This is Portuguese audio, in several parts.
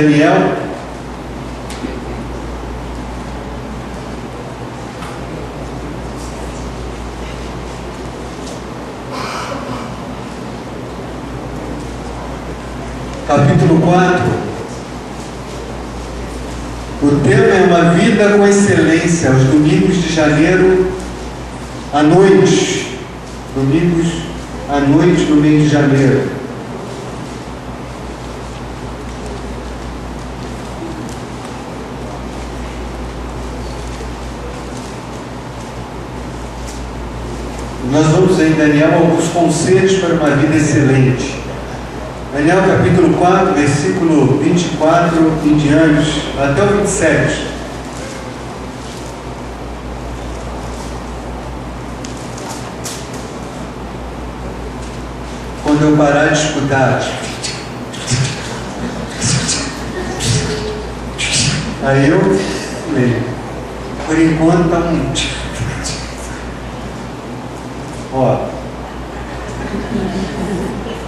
Daniel. Capítulo 4. O tema é uma vida com excelência, aos domingos de janeiro à noite. Domingos à noite no mês de janeiro. Nós vamos em Daniel alguns conselhos para uma vida excelente. Daniel capítulo 4, versículo 24 em diante, até o 27. Quando eu parar de escutar, aí eu leio. Por enquanto está um...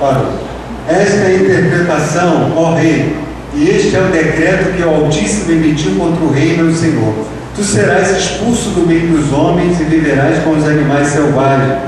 Ora, esta é a interpretação, ó rei, e este é o decreto que o Altíssimo emitiu contra o rei, meu senhor. Tu serás expulso do meio dos homens e viverás com os animais selvagens.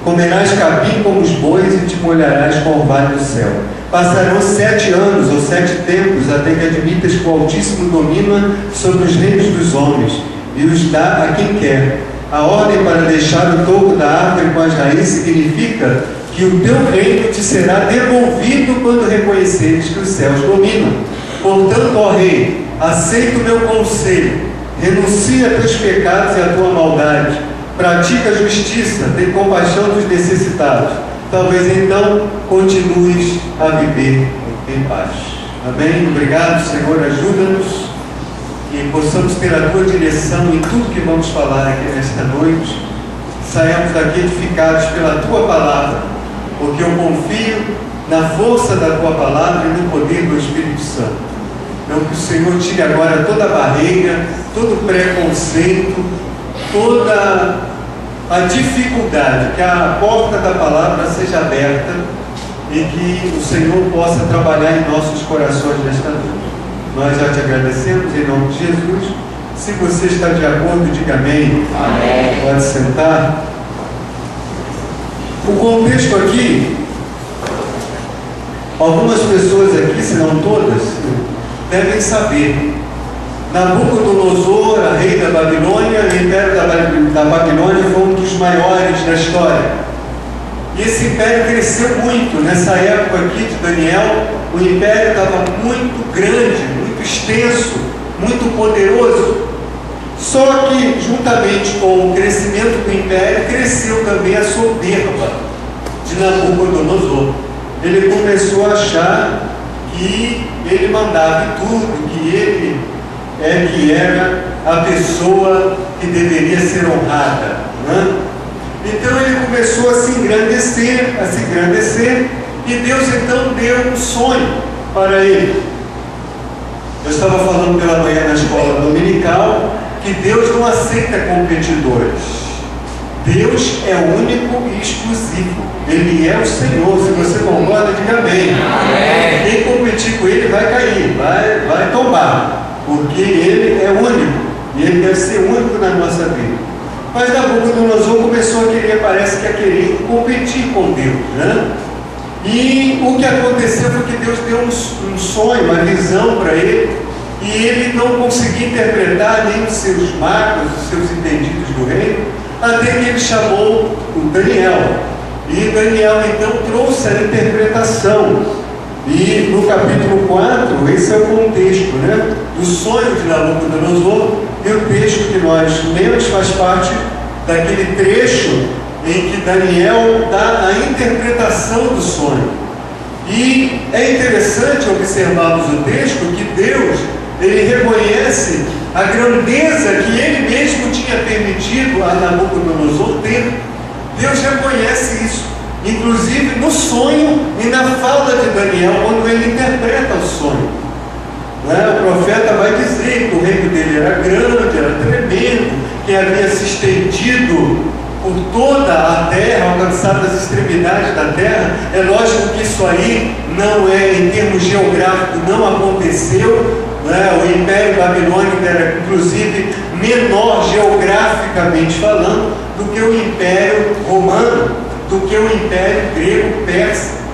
Comerás capim como os bois e te molharás com o orvalho do céu. Passarão 7 anos ou 7 tempos até que admitas que o Altíssimo domina sobre os reinos dos homens e os dá a quem quer. A ordem para deixar o toco da árvore com as raízes significa que o teu reino te será devolvido quando reconheceres que os céus dominam. Portanto, ó rei, aceita o meu conselho, renuncia a teus pecados e a tua maldade, pratica a justiça, tem compaixão dos necessitados. Talvez então continues a viver em paz. Amém? Obrigado, Senhor, ajuda-nos e possamos ter a tua direção em tudo que vamos falar aqui nesta noite. Saiamos daqui edificados pela tua palavra, porque eu confio na força da tua palavra e no poder do Espírito Santo. Então que o Senhor tire agora toda a barreira, todo o preconceito, toda a dificuldade, que a porta da palavra seja aberta e que o Senhor possa trabalhar em nossos corações nesta noite. Nós já te agradecemos em nome de Jesus. Se você está de acordo, diga amém. Amém. Pode sentar. O contexto aqui, algumas pessoas aqui, se não todas, devem saber. Nabucodonosor, rei da Babilônia, o império da Babilônia foi um dos maiores da história. E esse império cresceu muito. Nessa época aqui de Daniel, o império estava muito grande, muito extenso, muito poderoso. Só que, juntamente com o crescimento do império, cresceu também a soberba de Nabucodonosor. Ele começou a achar que ele mandava em tudo, que ele que era a pessoa que deveria ser honrada, né? Então ele começou a se engrandecer, e Deus então deu um sonho para ele. Eu estava falando pela manhã na escola dominical que Deus não aceita competidores. Deus é único e exclusivo. Ele é o Senhor. Se você concorda, diga amém. Amém. Quem competir com ele vai cair, vai tombar, porque ele é único e ele deve ser único na nossa vida. Mas Nabucodonosor começou a querer, parece que a querer competir com Deus, né? E o que aconteceu foi que Deus deu um sonho, uma visão para ele, e ele não conseguia interpretar nem os seus magos, os seus entendidos do reino, até que ele chamou o Daniel. E Daniel então trouxe a interpretação. E no capítulo 4, esse é o contexto, né, do sonho de Nabucodonosor, e o texto que nós lemos faz parte daquele trecho em que Daniel dá a interpretação do sonho. E é interessante observarmos o texto que Deus, ele reconhece a grandeza que ele mesmo tinha permitido a Nabucodonosor ter. Deus reconhece isso, inclusive no sonho e na fala de Daniel, quando ele interpreta o sonho. O profeta vai dizer que o reino dele era grande, era tremendo, que havia se estendido por toda a terra, alcançado as extremidades da terra. É lógico que isso aí não é, em termos geográficos, não aconteceu, né? O Império Babilônico era, inclusive, menor geograficamente falando do que o Império Romano, do que o Império Grego-Persa.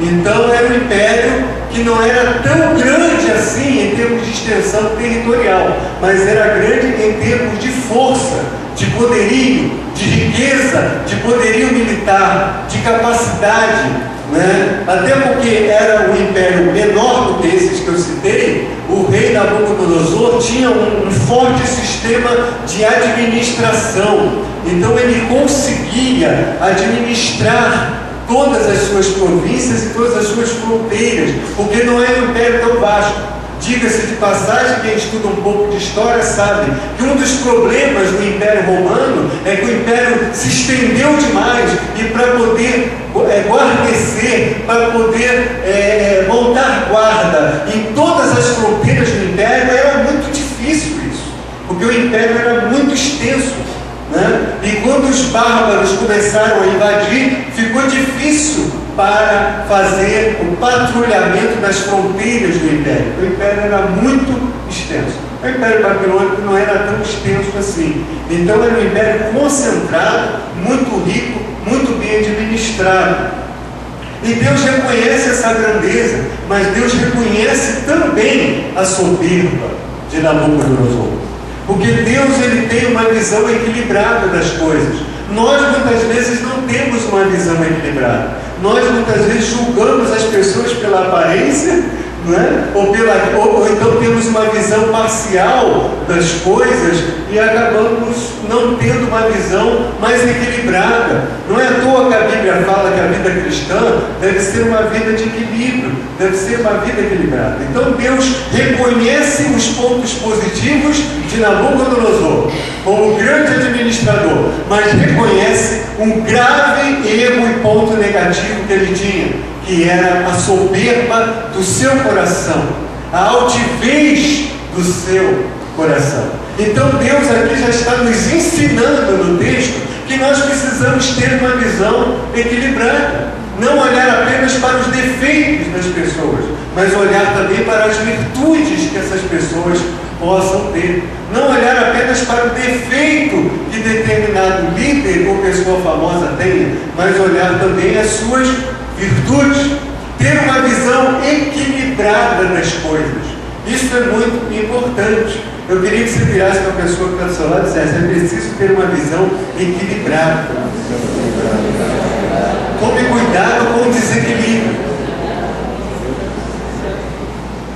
Então era um império que não era tão grande assim em termos de extensão territorial, mas era grande em termos de força, de poderio, de riqueza, de poderio militar, de capacidade, né? Até porque era um império menor do que esses que eu citei. O rei Nabucodonosor tinha um forte sistema de administração, então ele conseguia administrar todas as suas províncias e todas as suas fronteiras, porque não era um império tão vasto. Diga-se de passagem, quem estuda um pouco de história sabe que um dos problemas do Império Romano é que o Império se estendeu demais, e para poder guarnecer, para poder montar guarda em todas as fronteiras do Império, era muito difícil isso, porque o Império era muito extenso, né? E quando os bárbaros começaram a invadir, ficou difícil para fazer o patrulhamento das fronteiras do Império. O Império era muito extenso. O Império Babilônico não era tão extenso assim. Então era um império concentrado, muito rico, muito bem administrado. E Deus reconhece essa grandeza, mas Deus reconhece também a soberba de Nabucodonosor. Porque Deus, ele tem uma visão equilibrada das coisas. Nós muitas vezes não temos uma visão equilibrada. Nós muitas vezes julgamos as pessoas pela aparência, né? ou então temos uma visão parcial das coisas e acabamos não tendo uma visão mais equilibrada. Não é à toa que a Bíblia fala que a vida cristã deve ser uma vida de equilíbrio, deve ser uma vida equilibrada. Então Deus reconhece os pontos positivos de Nabucodonosor como grande administrador, mas reconhece um grave erro e ponto negativo que ele tinha, que era a soberba do seu coração, a altivez do seu coração. Então Deus aqui já está nos ensinando no texto que nós precisamos ter uma visão equilibrada, não olhar apenas para os defeitos das pessoas, mas olhar também para as virtudes que essas pessoas possam ter. Não olhar apenas para o defeito que determinado líder ou pessoa famosa tenha, mas olhar também as suas virtudes. Ter uma visão equilibrada das coisas. Isso é muito importante. Eu queria que você virasse para a pessoa que está do seu lado e dissesse: é preciso ter uma visão equilibrada. Tome cuidado com o desequilíbrio.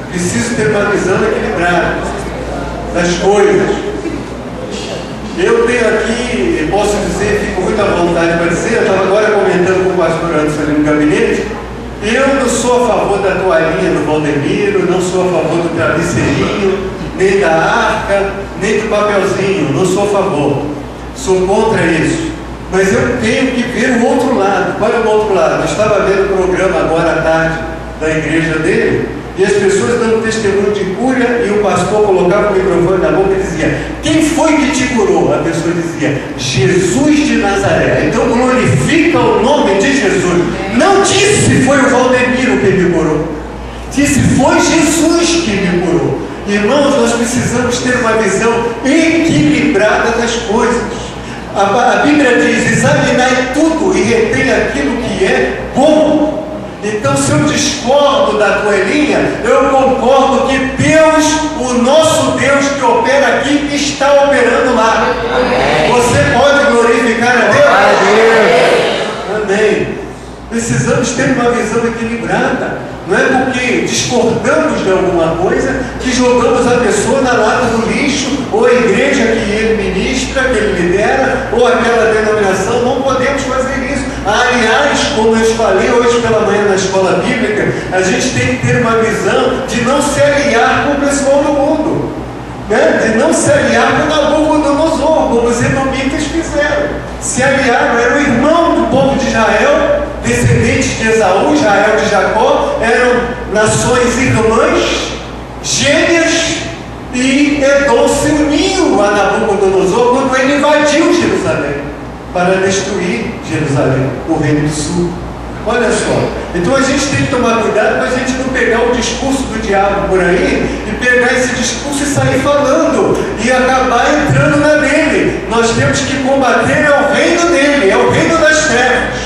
É preciso ter uma visão equilibrada das coisas. Eu tenho aqui, posso dizer, fico muito à vontade para dizer, eu estava agora comentando com o pastor Anderson ali no gabinete, eu não sou a favor da toalhinha do Valdemiro, não sou a favor do travesseirinho, nem da arca, nem do papelzinho, não sou a favor, sou contra isso. Mas eu tenho que ver o outro lado. Qual é o outro lado? Eu estava vendo o programa agora à tarde da igreja dele, e as pessoas dando testemunho de cura, e o pastor colocava o microfone na boca e dizia: quem foi que te curou? A pessoa dizia: Jesus de Nazaré. Então glorifica o nome de Jesus. Não disse foi o Valdemiro que me curou, disse foi Jesus que me curou. Irmãos, nós precisamos ter uma visão equilibrada das coisas. A Bíblia diz: examinai tudo e retém aquilo que é bom. Então, se eu discordo da tua linha, eu concordo que Deus, o nosso Deus que opera aqui, está operando lá. Amém. Você pode glorificar a Deus? Amém. Precisamos ter uma visão equilibrada. Não é porque discordamos de alguma coisa que jogamos a pessoa na lata do lixo, ou a igreja que ele ministra, que ele lidera, ou aquela denominação. Não podemos fazer isso. Aliás, como eu falei hoje pela manhã na escola bíblica, a gente tem que ter uma visão de não se aliar com o pessoal do mundo, né? De não se aliar com Nabucodonosor, como os edomitas fizeram. Se aliaram, era o irmão do povo de Israel, descendentes de Esaú, Israel de Jacó, eram nações irmãs, gêmeas, e Edom se uniu a Nabucodonosor quando ele invadiu Jerusalém. para destruir Jerusalém, o reino do sul. Olha só, então a gente tem que tomar cuidado para a gente não pegar o discurso do diabo por aí e pegar esse discurso e sair falando e acabar entrando na dele. Nós temos que combater ao reino dele, é o reino das trevas.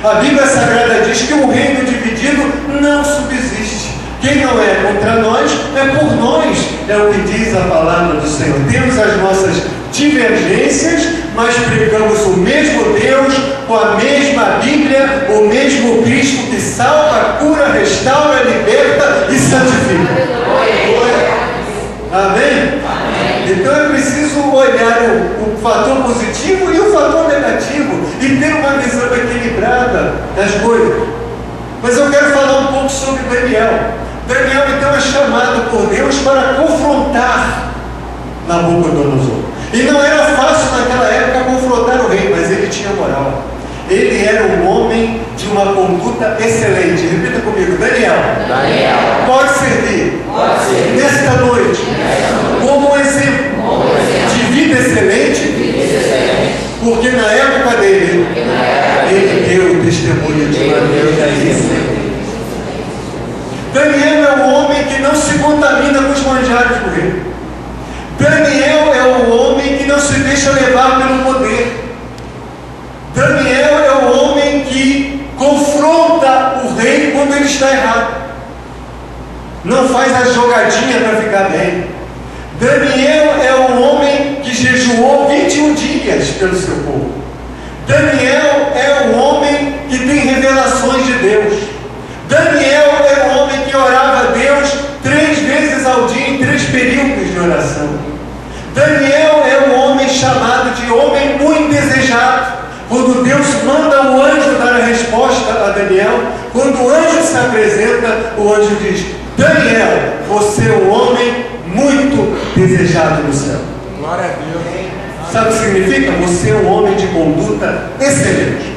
A Bíblia Sagrada diz que um reino dividido não subsiste. Quem não é contra nós, é por nós, é o que diz a palavra do Senhor. Temos as nossas divergências, mas pregamos o mesmo Deus, com a mesma Bíblia, o mesmo Cristo que salva, cura, restaura, liberta e santifica. Amém? Então é preciso olhar o fator positivo e o fator negativo e ter uma visão equilibrada das coisas. Mas eu quero falar um pouco sobre Daniel. Daniel então é chamado por Deus para confrontar Nabucodonosor. E não era fácil naquela época confrontar o rei, mas ele tinha moral. Ele era um homem de uma conduta excelente. Repita comigo, Daniel. Pode servir nesta noite como um exemplo de vida excelente, porque na época dele ele deu o testemunho de uma vida excelente. Daniel é um homem que não se contamina com os manjares do rei. Daniel é um homem que não se deixa levar pelo poder. Daniel é um homem que confronta o rei quando ele está errado. Não faz a jogadinha para ficar bem. Daniel é um homem que jejuou 21 dias pelo seu povo. Daniel é um homem que tem revelações de Deus. Daniel é um homem que orava a Deus 3 vezes ao dia em 3 períodos de oração. Daniel é um homem chamado de homem muito desejado. Quando Deus manda o anjo dar a resposta a Daniel, quando o anjo se apresenta, o anjo diz: Daniel, você é um homem muito desejado no céu. Glória a Deus. Sabe o que significa? Você é um homem de conduta excelente.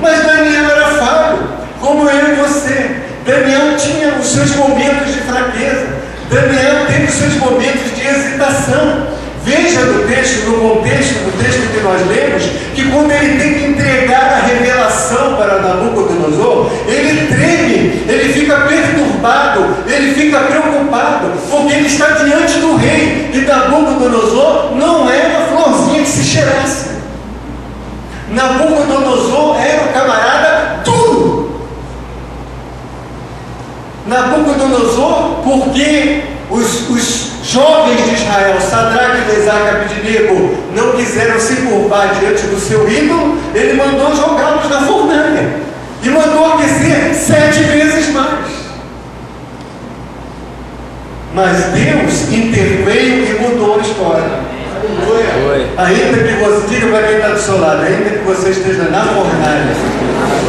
Mas Daniel era falho, como eu e você. Daniel tinha os seus momentos de fraqueza. Daniel teve os seus momentos de hesitação. Veja no texto, no contexto do texto que nós lemos, que quando ele tem que entregar a revelação para Nabucodonosor, ele treme, ele fica perturbado, ele fica preocupado, porque ele está diante do rei, e Nabucodonosor não é uma florzinha que se cheirasse. Nabucodonosor era um camarada duro. Nabucodonosor, porque os jovens de Israel, Sadraque, Mesaque e Abednego, não quiseram se curvar diante do seu ídolo, ele mandou jogá-los na fornalha e mandou aquecer 7 vezes mais. Mas Deus interveio e mudou a história. Ainda que você, diga para quem está do seu lado, ainda que você esteja na fornalha,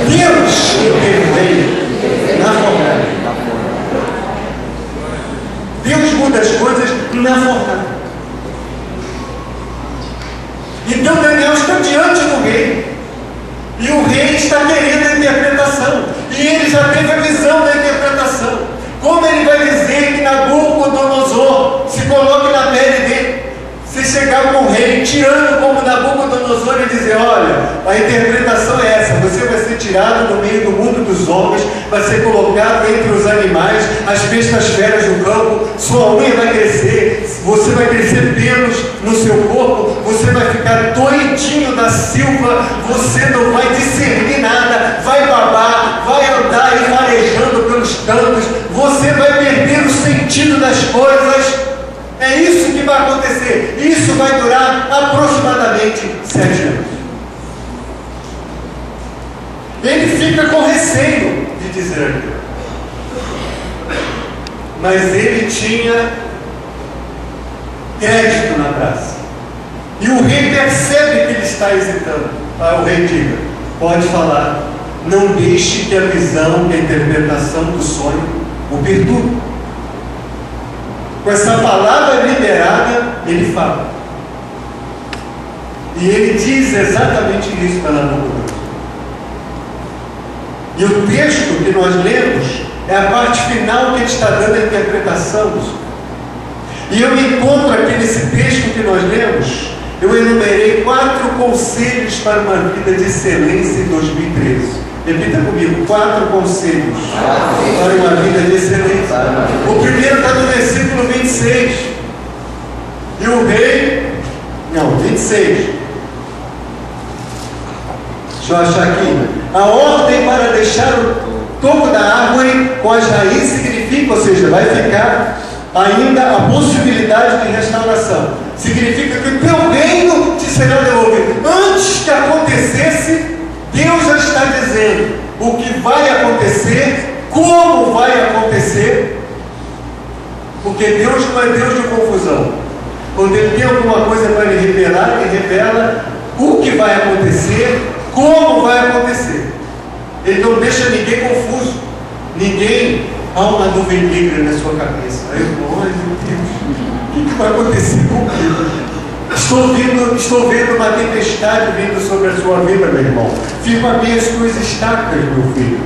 Deus interveio na fornalha. Deus muda as coisas na fornalha. Então Daniel está diante do rei. E o rei está querendo a interpretação. E ele já teve a visão da interpretação. Como ele vai dizer que Nabucodonosor se coloque na pele dele? Se chegar com o rei, tirando como Nabucodonosor e dizer: olha, a interpretação é essa, você vai ser tirado do meio do mundo dos homens, vai ser colocado entre os animais, as bestas feras do campo, sua unha vai crescer, você vai crescer pelos no seu corpo, você vai ficar doidinho da silva, você não vai discernir nada, vai babar, vai andar farejando pelos cantos, você vai perder o sentido das coisas. É isso que vai acontecer. Isso vai durar aproximadamente 7 anos. Ele fica com receio de dizer aquilo. Mas ele tinha crédito na praça. E o rei percebe que ele está hesitando. O rei diga: pode falar. Não deixe que a visão, que a interpretação do sonho o perturbe. Com essa palavra liberada, ele fala. E ele diz exatamente isso para Nabucodonosor. E o texto que nós lemos é a parte final que ele está dando a interpretação do sonho. E eu me encontro aqui nesse texto que nós lemos, Eu enumerei 4 conselhos para uma vida de excelência em 2013. Repita comigo, 4 conselhos para uma vida de excelência. O primeiro está no versículo 26. E o rei... Não, 26. Deixa eu achar aqui. A ordem para deixar o topo da árvore com as raízes significa, ou seja, vai ficar ainda a possibilidade de restauração. Significa que o teu reino te será devolvido. Antes que acontecesse, Deus já está dizendo o que vai acontecer, como vai acontecer, porque Deus não é Deus de confusão. Quando Ele tem alguma coisa para lhe revelar, Ele revela o que vai acontecer, como vai acontecer. Ele não deixa ninguém confuso, ninguém há uma nuvem negra na sua cabeça. Aí eu falo, ai meu Deus, o que vai acontecer comigo? Estou vendo uma tempestade vindo sobre a sua vida, meu irmão. Firma bem as tuas estacas, meu filho.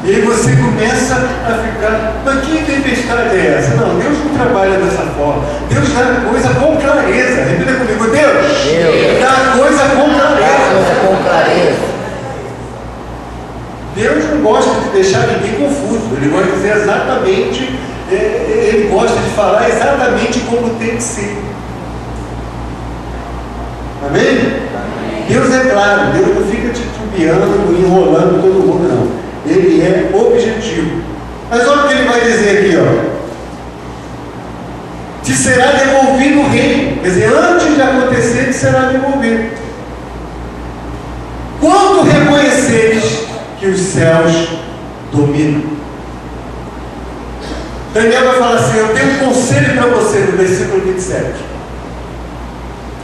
E aí você começa a ficar, mas que tempestade é essa? Não, Deus não trabalha dessa forma. Deus dá a coisa com clareza. Repita comigo, Deus dá a coisa com clareza. Deus não gosta de deixar ninguém confuso. Ele gosta de dizer exatamente, Ele gosta de falar exatamente como tem que ser. Amém? Amém? Deus é claro, Deus não fica titubeando, enrolando todo mundo, não. Ele é objetivo. Mas olha o que ele vai dizer aqui, ó. Te será devolvido o reino. Quer dizer, antes de acontecer, te será devolvido. Quando reconheceres que os céus dominam. Daniel vai falar assim, eu tenho um conselho para você no versículo 27.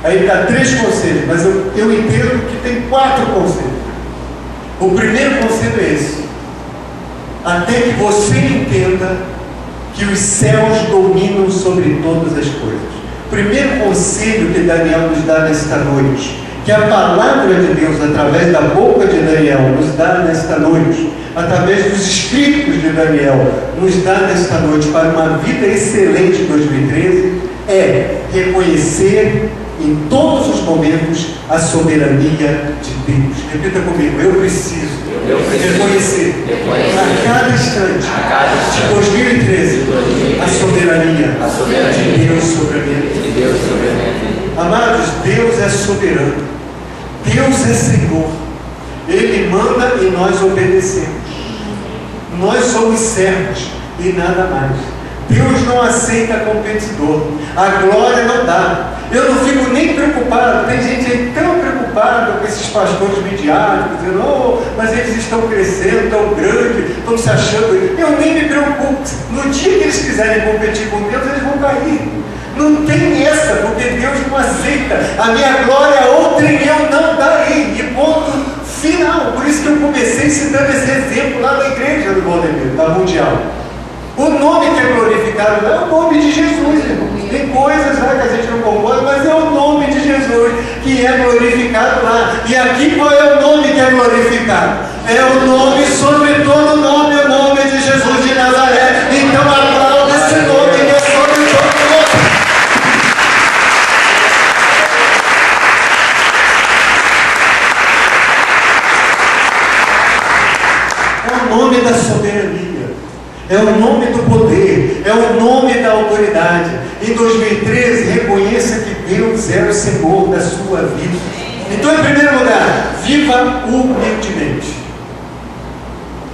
Aí dá 3 conselhos, mas eu entendo que tem 4 conselhos. O primeiro conselho é esse. Até que você entenda que os céus dominam sobre todas as coisas. O primeiro conselho que Daniel nos dá nesta noite, que a palavra de Deus, através da boca de Daniel, nos dá nesta noite, através dos escritos de Daniel, nos dá nesta noite para uma vida excelente em 2013, é reconhecer em todos os momentos a soberania de Deus. Repita comigo, eu preciso reconhecer a cada instante de 2013 a soberania de Deus sobre a minha vida. Amados, Deus é soberano, Deus é Senhor, Ele manda e nós obedecemos. Nós somos servos e nada mais. Deus não aceita competidor, a glória não dá. Eu não fico nem preocupado, tem gente aí tão preocupada com esses pastores midiáticos, dizendo, oh, mas eles estão crescendo, tão grande, estão se achando. Eu nem me preocupo, no dia que eles quiserem competir com Deus, eles vão cair. Não tem essa, porque Deus não aceita. A minha glória a outrem eu não darei. E ponto final. Por isso que eu comecei citando esse exemplo lá na igreja do Valdemiro, da Mundial. O nome que é glorificado lá é o nome de Jesus, irmãos. Tem coisas lá que a gente não concorda, mas é o nome de Jesus que é glorificado lá. E aqui qual é o nome que é glorificado? É o nome sobre todo nome, o nome de Jesus de Nazaré. Então aplauda esse nome que é sobre todo nome. É o nome da soberania. É o nome do poder, é o nome da autoridade. Em 2013, reconheça que Deus é o Senhor da sua vida. Então, em primeiro lugar, viva humildemente.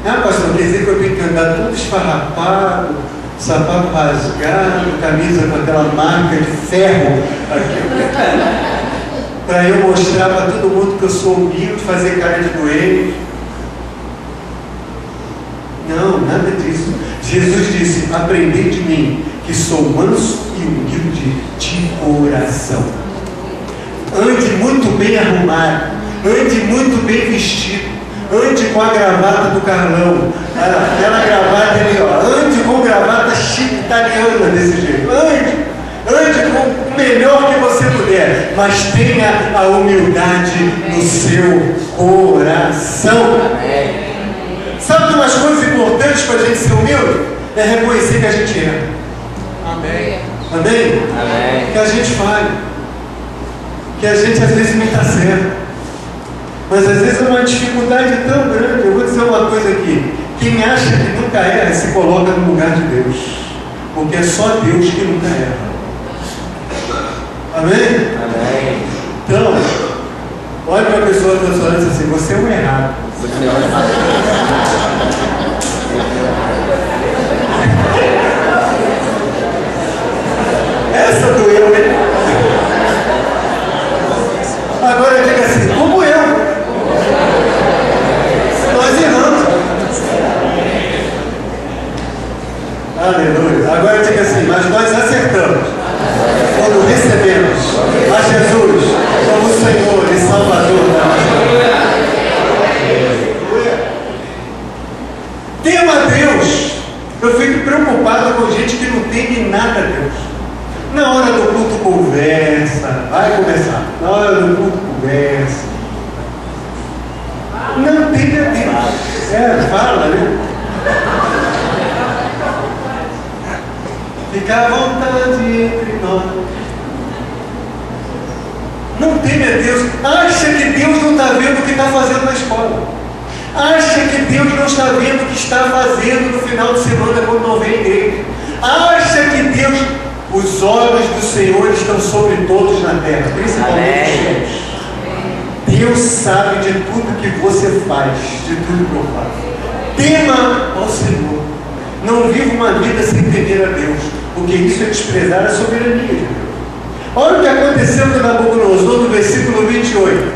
Ah, pastor, quer dizer que eu tenho que andar todo esfarrapado, sapato rasgado, camisa com aquela marca de ferro aqui, para eu mostrar para todo mundo que eu sou humilde, fazer cara de doente. Não, nada disso. Jesus disse, aprendei de mim, que sou manso e humilde de coração. Ande muito bem arrumado, ande muito bem vestido, ande com a gravata do Carlão, aquela gravata ali, ó, ande com gravata chique italiana desse jeito, ande com o melhor que você puder, mas tenha a humildade no seu coração. Sabe umas coisas importantes para a gente ser humilde? É reconhecer que a gente erra. Amém. Amém? Amém. Que a gente falha. que a gente às vezes não está certo. Mas às vezes é uma dificuldade tão grande. Eu vou dizer uma coisa aqui: quem acha que nunca erra se coloca no lugar de Deus, porque é só Deus que nunca erra. Amém? Amém. Então, olha para a pessoa que está falando assim: você é um errado. Essa doeu, né? Agora diga assim: como eu? Nós erramos. Aleluia. Agora diga assim: mas nós acertamos quando recebemos a Jesus como Senhor e Salvador da nossa vida. Tema a Deus. Eu fico preocupado com gente que não teme nada a Deus. Na hora do culto conversa, vai começar. Na hora do culto conversa. Não teme a Deus. Fala, né? Fica à vontade entre nós. Não teme a Deus. Acha que Deus não está vendo o que está fazendo na escola. Acha que Deus não está vendo o que está fazendo no final de semana quando não vem a igreja. Acha que Deus, os olhos do Senhor estão sobre todos na terra, principalmente os céus. Deus sabe de tudo que você faz, de tudo que eu faço. Tema ao Senhor. Não viva uma vida sem temer a Deus, porque isso é desprezar a soberania de Deus. Olha o que aconteceu com Nabucodonosor no versículo 28,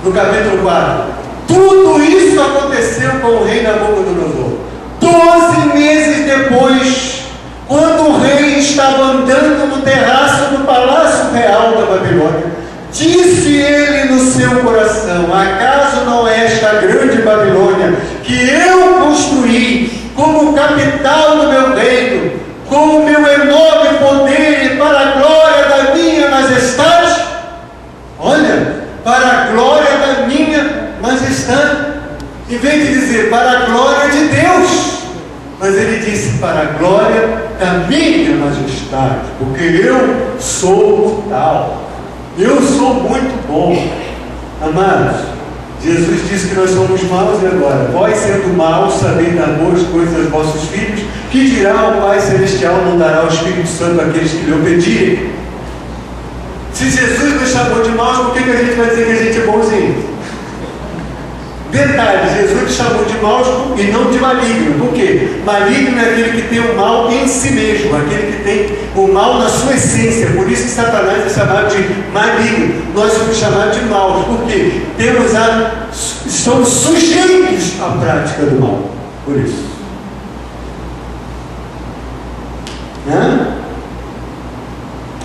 no capítulo 4. Tudo isso aconteceu com o rei Nabucodonosor. 12 meses depois, quando o rei estava andando no terraço do palácio real da Babilônia, disse ele no seu coração: acaso não é esta grande Babilônia que eu construí como capital do meu reino, com o meu enorme poder e para a glória da minha majestade? Olha, para a glória da minha majestade. Em vez de dizer para a glória de Deus, mas ele disse para a glória da minha majestade, porque eu sou o tal. Eu sou muito bom. Amados, Jesus disse que nós somos maus, e agora? Vós sendo maus, sabeis dar boas coisas aos vossos filhos, que dirá o Pai Celestial não dará o Espírito Santo àqueles que lhe pedirem? Se Jesus nos chamou de maus, por que a gente vai dizer que a gente é bonzinho? Detalhe: Jesus nos chamou de maus e não de maligno. Por quê? Maligno é aquele que tem o mal em si mesmo, aquele que tem o mal na sua essência. Por isso que Satanás é chamado de maligno. Nós somos chamados de maus, porque somos sujeitos à prática do mal. Por isso.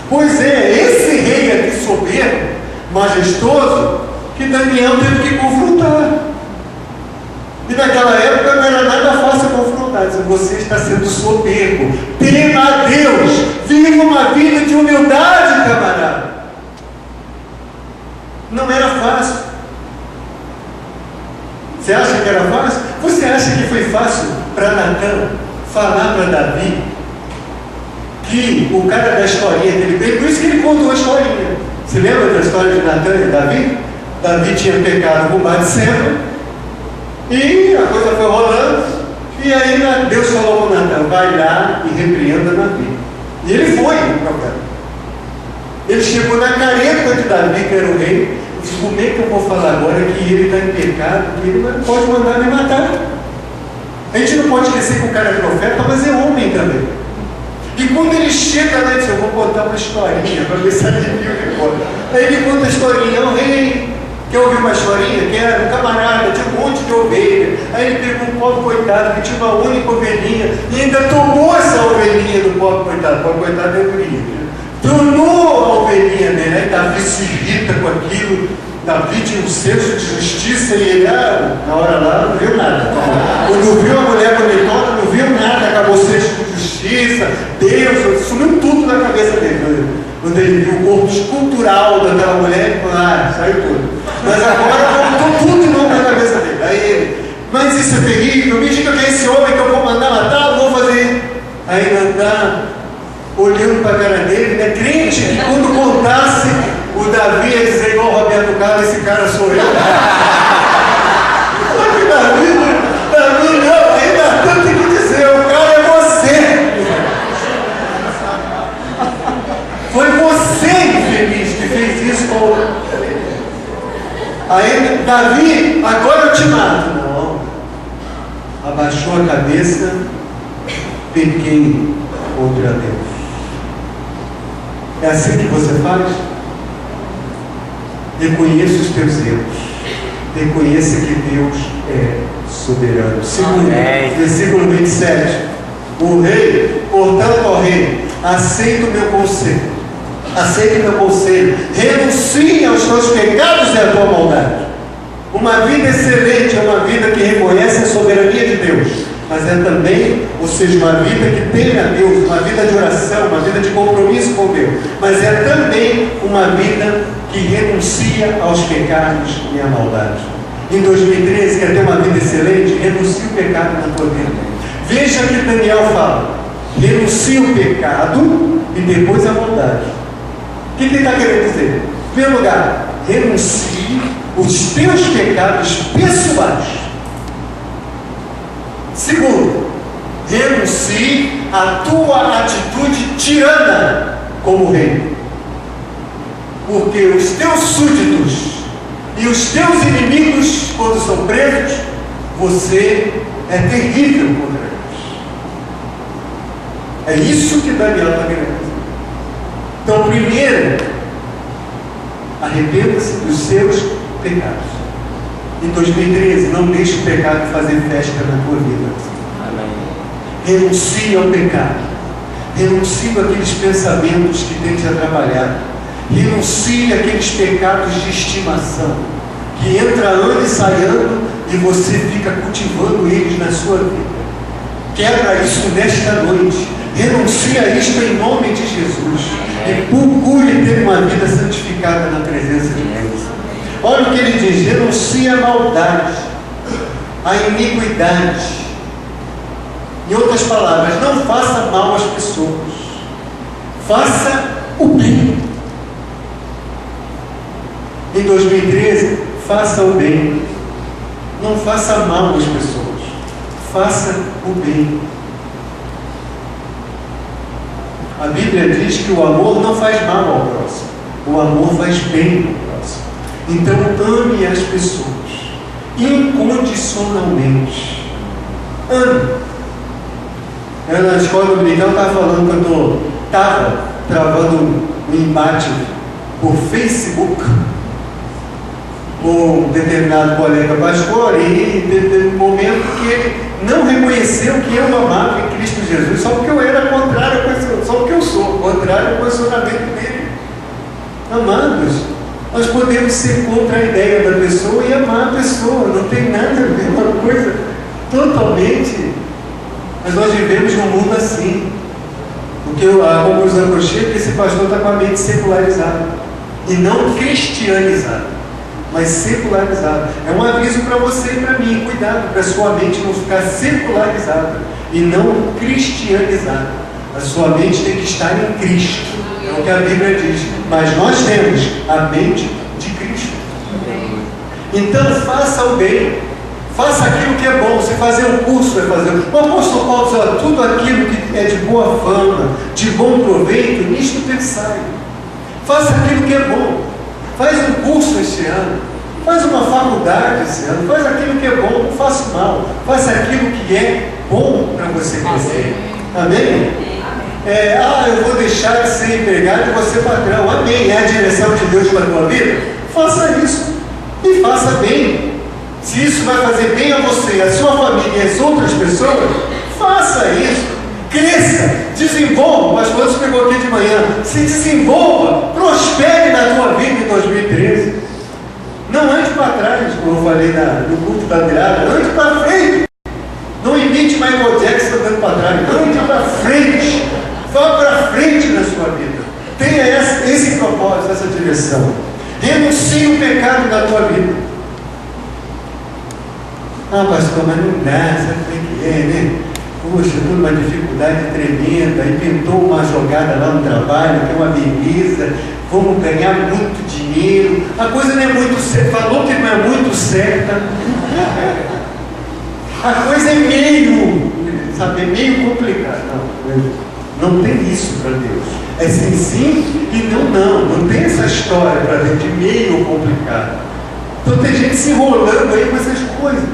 Pois é, esse rei aqui soberbo, majestoso, que Daniel teve que confrontar. E naquela época não era nada fácil confrontar. Dizer: você está sendo soberbo, tema a Deus, viva uma vida de humildade, camarada. Não era fácil. Você acha que era fácil? Você acha que foi fácil para Natã falar para Davi que o cara da historinha dele, por isso que ele contou a historinha. Você lembra da história de Natã e Davi? Davi tinha pecado com Batseba, e a coisa foi rolando, e aí Deus falou para Natã: vai lá e repreenda Davi. E ele foi, o profeta. Ele chegou na careta de Davi, que era o rei, e disse: como é que eu vou falar agora que ele está em pecado, que ele não pode mandar me matar? A gente não pode esquecer que o cara é profeta, mas é homem também. E quando ele chega lá, ele diz: eu vou contar uma historinha para ver se adivinha o que conta. Aí ele conta a historinha: o rei quer ouvir uma historinha? Que era um camarada, tinha um monte de ovelha. Aí ele pegou um pobre coitado que tinha uma única ovelhinha e ainda tomou essa ovelhinha do pobre coitado. O pobre coitado é bonito. Tornou a ovelhinha dele. Aí Davi se irrita com aquilo. Davi tinha um senso de justiça e ele, na hora lá, não viu nada. Quando viu a mulher bonitona, não viu nada. Acabou o senso de justiça, Deus, sumiu tudo na cabeça dele. Quando ele viu o corpo escultural daquela mulher, saiu tudo. Mas agora voltou tudo de novo na cabeça dele. Aí ele: mas isso é terrível, me diga que é esse homem que eu vou mandar matar, eu vou fazer. Aí Natan, olhando para a cara dele, crente que quando contasse O Davi ia dizer igual o Roberto Carlos, esse cara sou eu. Só que Davi não, ainda tanto tem que dizer, o cara é você. Foi você, infeliz, que fez isso com... Aí, Davi, agora eu te mato. Não. Abaixou a cabeça, pequei contra Deus. É assim que você faz? Reconheça os teus erros. Reconheça que Deus é soberano. Segundo, versículo 27. O rei, portanto, ó rei, aceita o meu conselho. Aceite meu conselho, renuncie aos teus pecados e à tua maldade. Uma vida excelente é uma vida que reconhece a soberania de Deus, mas é também, ou seja, uma vida que teme a Deus, uma vida de oração, uma vida de compromisso com Deus, mas é também uma vida que renuncia aos pecados e à maldade. Em 2013, quer ter uma vida excelente? Renuncie o pecado na tua vida. Veja que Daniel fala, renuncie o pecado e depois a maldade. O que ele está querendo dizer? Em primeiro lugar, renuncie os teus pecados pessoais. Segundo, renuncie a tua atitude tirana como rei. Porque os teus súditos e os teus inimigos, quando são presos, você é terrível contra eles. É isso que Daniel está querendo dizer. Então, primeiro, arrependa-se dos seus pecados. Em 2013, não deixe o pecado fazer festa na tua vida. Amém. Renuncie ao pecado. Renuncie àqueles pensamentos que têm te atrapalhado. Renuncie àqueles pecados de estimação, que entra ano e sai ano e você fica cultivando eles na sua vida. Quebra isso nesta noite. Renuncie a isto em nome de Jesus. E procure ter uma vida santificada na presença de Deus. Olha o que ele diz: renuncie a maldade, a iniquidade. Em outras palavras, não faça mal às pessoas, faça o bem. Em 2013, faça o bem. Não faça mal às pessoas, faça o bem. A Bíblia diz que o amor não faz mal ao próximo, o amor faz bem ao próximo. Então ame as pessoas incondicionalmente. Ame. Eu na escola dominical estava falando que eu estava travando um embate por Facebook com um determinado colega pastor, e teve um momento que ele não reconheceu que eu amava em Cristo Jesus, só porque eu era contrário, só porque eu sou contrário ao posicionamento dele. Amados, nós podemos ser contra a ideia da pessoa e amar a pessoa, não tem nada a ver, uma coisa totalmente. Mas nós vivemos num mundo assim, porque a conclusão que eu chego é que esse pastor está com a mente secularizada e não cristianizada, mas secularizada. É um aviso para você e para mim: cuidado para a sua mente não ficar secularizada e não cristianizada. A sua mente tem que estar em Cristo, é o que a Bíblia diz. Mas nós temos a mente de Cristo. Então faça o bem, faça aquilo que é bom. Se fazer um curso, é fazer. O apóstolo Paulo diz: tudo aquilo que é de boa fama, de bom proveito, nisto pensai. Faça aquilo que é bom. Faz um curso este ano, faz uma faculdade esse ano, faz aquilo que é bom, não faça mal, faça aquilo que é bom para você crescer. Amém? Eu vou deixar de ser empregado e vou ser patrão. Amém? É a direção de Deus para a tua vida? Faça isso e faça bem. Se isso vai fazer bem a você, a sua família e as outras pessoas, faça isso. Cresça, desenvolva. O pastor explicou aqui de manhã: se desenvolva, prospere na tua vida em 2013. Não ande para trás, como eu falei no culto da virada, ande para frente. Não imite Michael Jackson andando para trás, ande para frente. Vá para frente na sua vida. Tenha esse propósito, essa direção. Renuncie o pecado da tua vida. Ah, pastor, mas não dá, sabe como é que é, né? Poxa, estou numa dificuldade tremenda, e pintou uma jogada lá no trabalho, que é uma beleza, vamos ganhar muito dinheiro, a coisa não é muito certa, falou que não é muito certa, a coisa é meio, sabe, é meio complicada. Não tem isso para Deus. É sim e não tem essa história para Deus de meio complicado. Então tem gente se enrolando aí com essas coisas.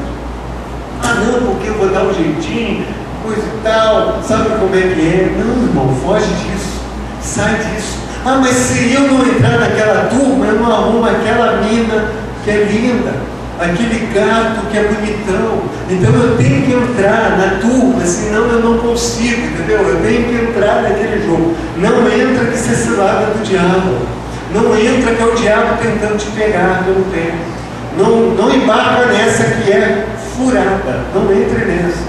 Ah não, porque eu vou dar um jeitinho, coisa e tal, sabe como é que é? Não, irmão, foge disso, sai disso. Ah, mas se eu não entrar naquela turma, eu não arrumo aquela mina que é linda, aquele gato que é bonitão. Então eu tenho que entrar na turma, senão eu não consigo, entendeu? Eu tenho que entrar naquele jogo. Não entra que você se lava do diabo. Não entra que é o diabo tentando te pegar pelo pé. Não embarca nessa que é furada. Não entre nessa.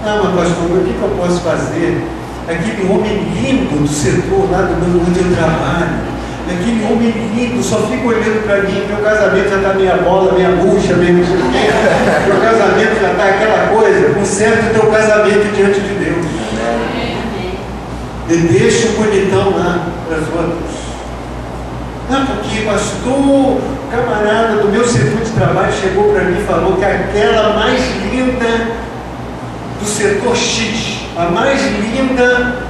Ah, mas pastor, o que eu posso fazer? Aquele homem lindo do setor lá onde eu trabalho, aquele homem lindo, só fica olhando para mim, meu casamento já está meia bola, meia bucha, meio não sei o quê, meu casamento já está aquela coisa, conserta o teu casamento diante de Deus. E deixa o bonitão lá para as outras. Não, porque pastor, camarada do meu setor de trabalho chegou para mim e falou que aquela mais linda do setor X, a mais linda,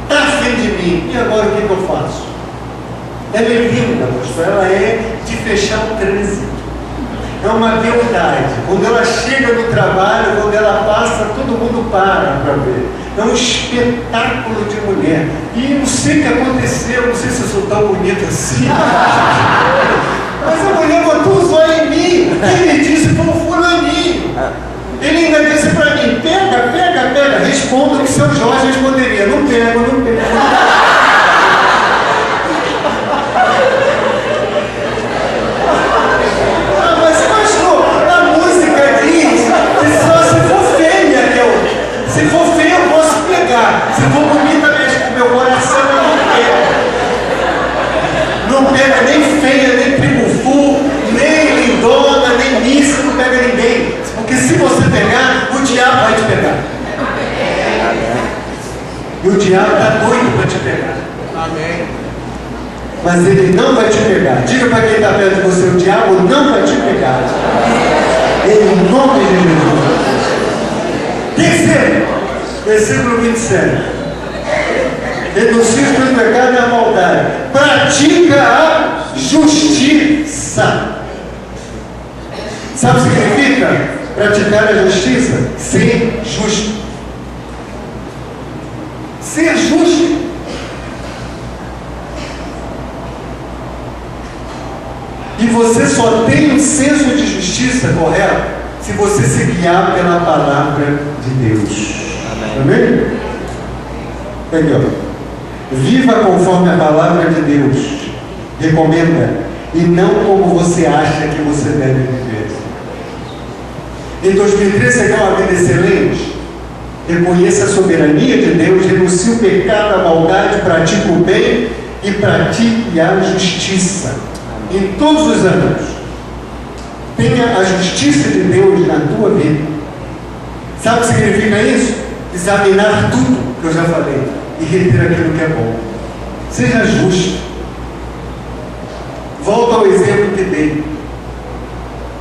está afim de mim. E agora o que eu faço? Ela é linda, pastor, ela é de fechar o trânsito. É uma beldade. Quando ela chega no trabalho, quando ela passa, todo mundo para ver. É um espetáculo de mulher. E não sei o que aconteceu, não sei se eu sou tão bonito assim. Mas a mulher botou os olhos em mim. Quem me disse foi o fulaninho. Ele ainda disse para mim, pega, responda o que seu Jorge responderia. Não pego. Ah, mas pastor, a música diz que só se for feia que eu... Se for feia eu posso pegar. Se for bonita mesmo com meu coração eu não pego. Não pega nem feia, nem primufu, nem lindona, nem missa, não pega ninguém. Porque se você pegar, o diabo vai te pegar. E o diabo está doido para te pegar. Amém. Mas ele não vai te pegar. Diga para quem está perto de você, o diabo não vai te pegar. Em nome de Jesus. Terceiro, versículo 27. Denuncia o teu pecado e a maldade. Pratica a justiça. Sabe o que significa? Praticar a justiça? Ser justo. Ser justo. E você só tem um senso de justiça correto se você se guiar pela palavra de Deus. Amém? Aqui, ó. Viva conforme a palavra de Deus recomenda e não como você acha que você deve viver. Em 2013 você quer uma vida excelente? Reconheça a soberania de Deus, renuncie o pecado, a maldade, pratique o bem e pratique a justiça. Em todos os âmbitos. Tenha a justiça de Deus na tua vida. Sabe o que significa isso? Examinar tudo que eu já falei e reter aquilo que é bom. Seja justo. Volta ao exemplo que dei.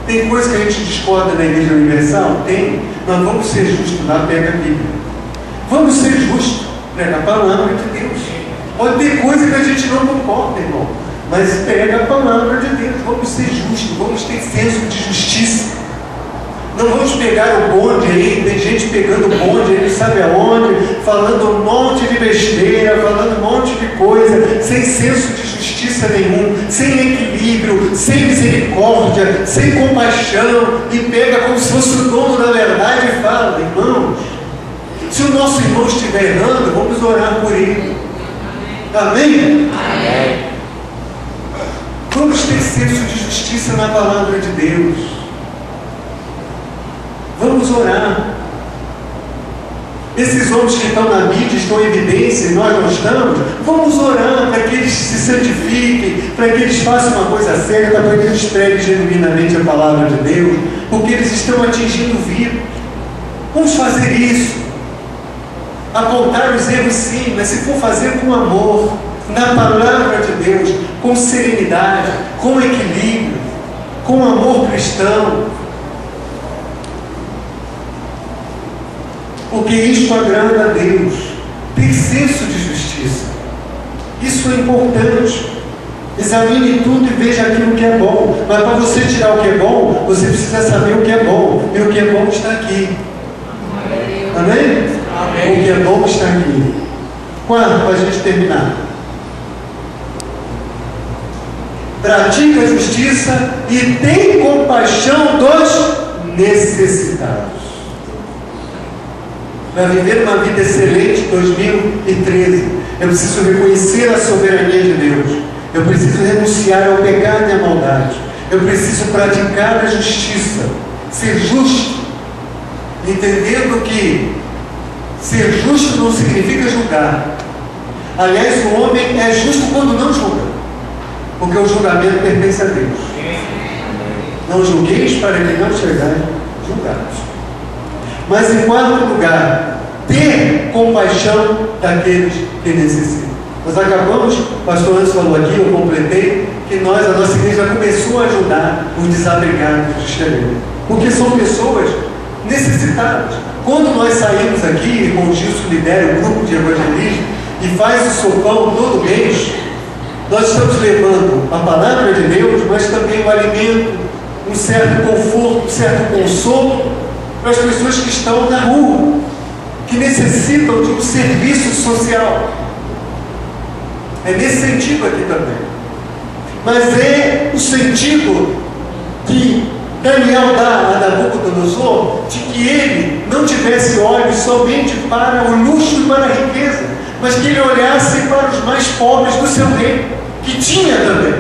Tem coisa que a gente discorda na Igreja Universal? Tem. Nós vamos ser justos lá, pega a Bíblia. Vamos ser justos, prega a palavra de Deus. Pode ter coisa que a gente não concorda, irmão. Mas pega a palavra de Deus. Vamos ser justos, vamos ter senso de justiça. Não vamos pegar o bonde aí, tem gente pegando o bonde aí, não sabe aonde, falando um monte de besteira, falando um monte de coisa, sem senso de justiça nenhum, sem equilíbrio, sem misericórdia, sem compaixão, e pega como se fosse o dono da verdade e fala: irmãos, se o nosso irmão estiver errando, vamos orar por ele. Amém? Amém. Vamos ter senso de justiça na palavra de Deus. Vamos orar. Esses homens que estão na mídia estão em evidência e nós não estamos. Vamos orar para que eles se santifiquem, para que eles façam uma coisa certa, para que eles preguem genuinamente a palavra de Deus, porque eles estão atingindo vidas. Vamos fazer isso. Apontar os erros sim, mas se for fazer com amor, na palavra de Deus, com serenidade, com equilíbrio, com amor cristão. Porque isto agrada a Deus. Ter senso de justiça. Isso é importante. Examine tudo e veja aquilo que é bom. Mas para você tirar o que é bom, você precisa saber o que é bom. E o que é bom está aqui. Amém? Amém. O que é bom está aqui. Quarto, para a gente terminar. Pratica a justiça e tem compaixão dos necessitados. Para viver uma vida excelente em 2013, eu preciso reconhecer a soberania de Deus. Eu preciso renunciar ao pecado e à maldade. Eu preciso praticar a justiça, ser justo, entendendo que ser justo não significa julgar. Aliás, o homem é justo quando não julga, porque o julgamento pertence a Deus. Não julgueis para que não sejais julgados. Mas em quarto lugar, ter compaixão daqueles que necessitam. Nós acabamos, o pastor Anderson falou aqui, eu completei, que a nossa igreja começou a ajudar os desabrigados de Xerém. Porque são pessoas necessitadas. Quando nós saímos aqui, com o Gilson lidera o grupo de evangelismo e faz o sopão todo mês, nós estamos levando a palavra de Deus, mas também o alimento, um certo conforto, um certo consolo para as pessoas que estão na rua, que necessitam de um serviço social. É nesse sentido aqui também. Mas é o sentido que Daniel dá a Nabucodonosor, de que ele não tivesse olhos somente para o luxo e para a riqueza, mas que ele olhasse para os mais pobres do seu reino, que tinha também.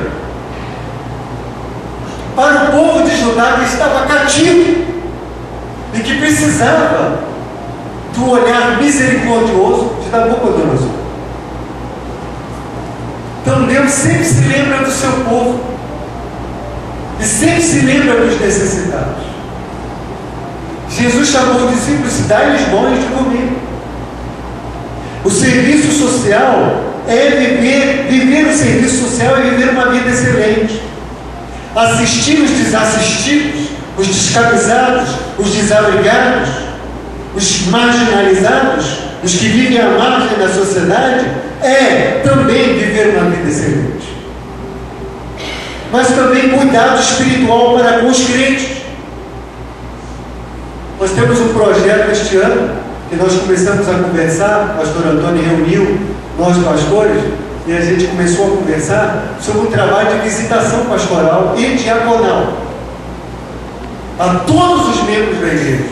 Para o povo de Judá que estava cativo e que precisava do olhar misericordioso de Nabucodonosor. Então Deus sempre se lembra do seu povo e sempre se lembra dos necessitados. Jesus chamou os discípulos e dá-lhes bons de comer. O serviço social é viver o serviço social é viver uma vida excelente. Assistir os desassistidos, os descamisados, os desabrigados, os marginalizados, os que vivem à margem da sociedade, é também viver uma vida excelente. Mas também cuidado espiritual para com os crentes. Nós temos um projeto este ano, que nós começamos a conversar, o pastor Antônio reuniu nós pastores, e a gente começou a conversar sobre um trabalho de visitação pastoral e diaconal a todos os membros da igreja.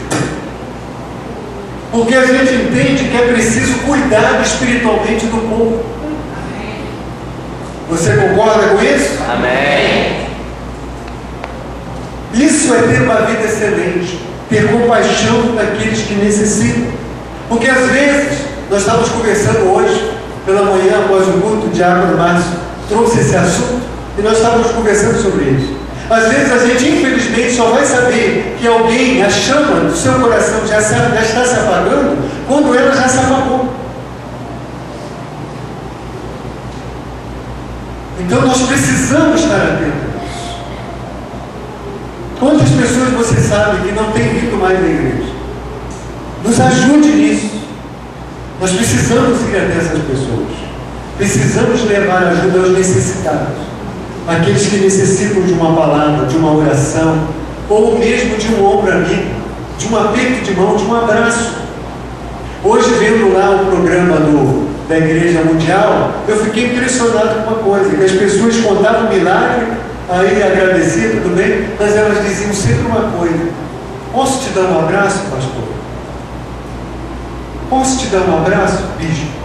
Porque a gente entende que é preciso cuidar espiritualmente do povo. Você concorda com isso? Amém. Isso é ter uma vida excelente, ter compaixão daqueles que necessitam. Porque às vezes, nós estávamos conversando hoje, pela manhã, após o culto, o diácono Márcio trouxe esse assunto, e nós estávamos conversando sobre isso. Às vezes a gente, infelizmente, só vai saber que alguém, a chama do seu coração já está se apagando, quando ela já se apagou. Então nós precisamos estar atentos a isso. Quantas pessoas você sabe que não têm vindo mais na igreja? Nos ajude nisso. Nós precisamos ir até essas pessoas. Precisamos levar ajuda aos necessitados. Aqueles que necessitam de uma palavra, de uma oração, ou mesmo de um ombro amigo, de um aperto de mão, de um abraço. Hoje, vendo lá o programa da Igreja Mundial, eu fiquei impressionado com uma coisa, que as pessoas contavam milagre, aí agradeciam, tudo bem, mas elas diziam sempre uma coisa: posso te dar um abraço, pastor? Posso te dar um abraço, bispo?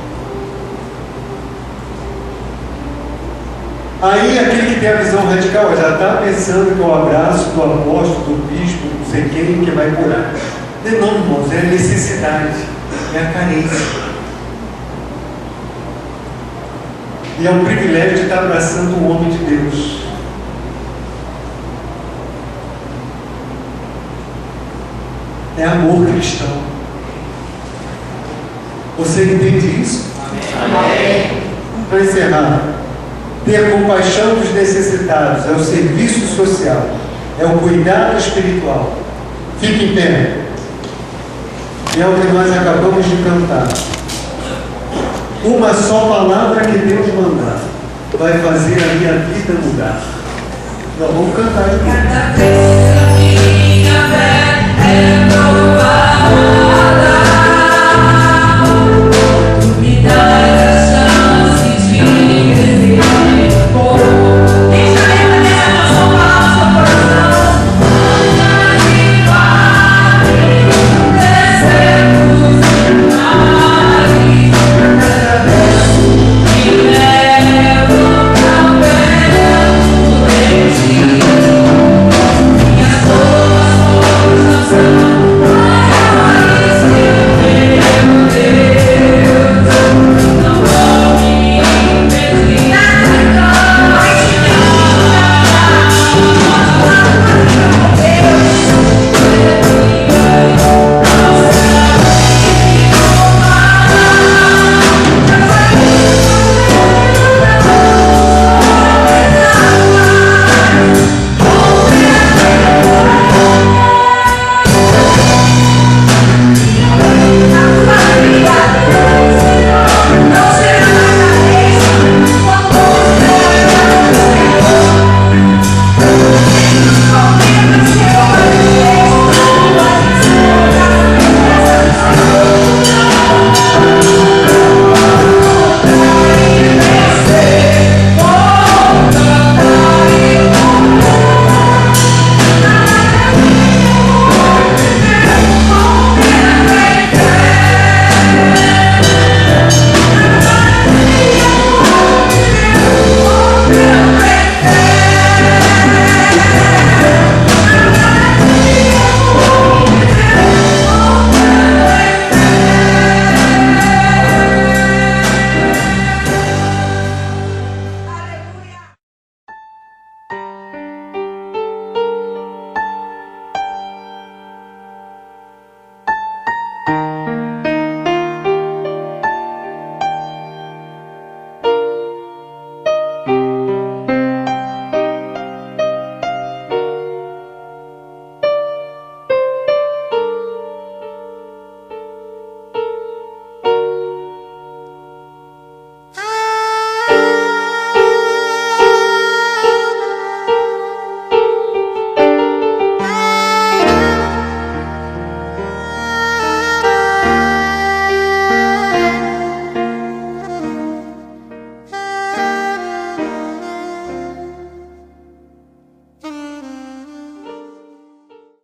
Aí aquele que tem a visão radical já está pensando que o abraço do apóstolo, do bispo, não sei quem, que vai curar. Não, irmãos, é a necessidade, é a carência. E é um privilégio de estar abraçando um homem de Deus. É amor cristão. Você entende isso? Amém. Para encerrar, ter compaixão dos necessitados é o serviço social, é o cuidado espiritual. Fique em pé. E é o que nós acabamos de cantar. Uma só palavra que Deus mandar vai fazer a minha vida mudar. Nós vamos cantar aqui.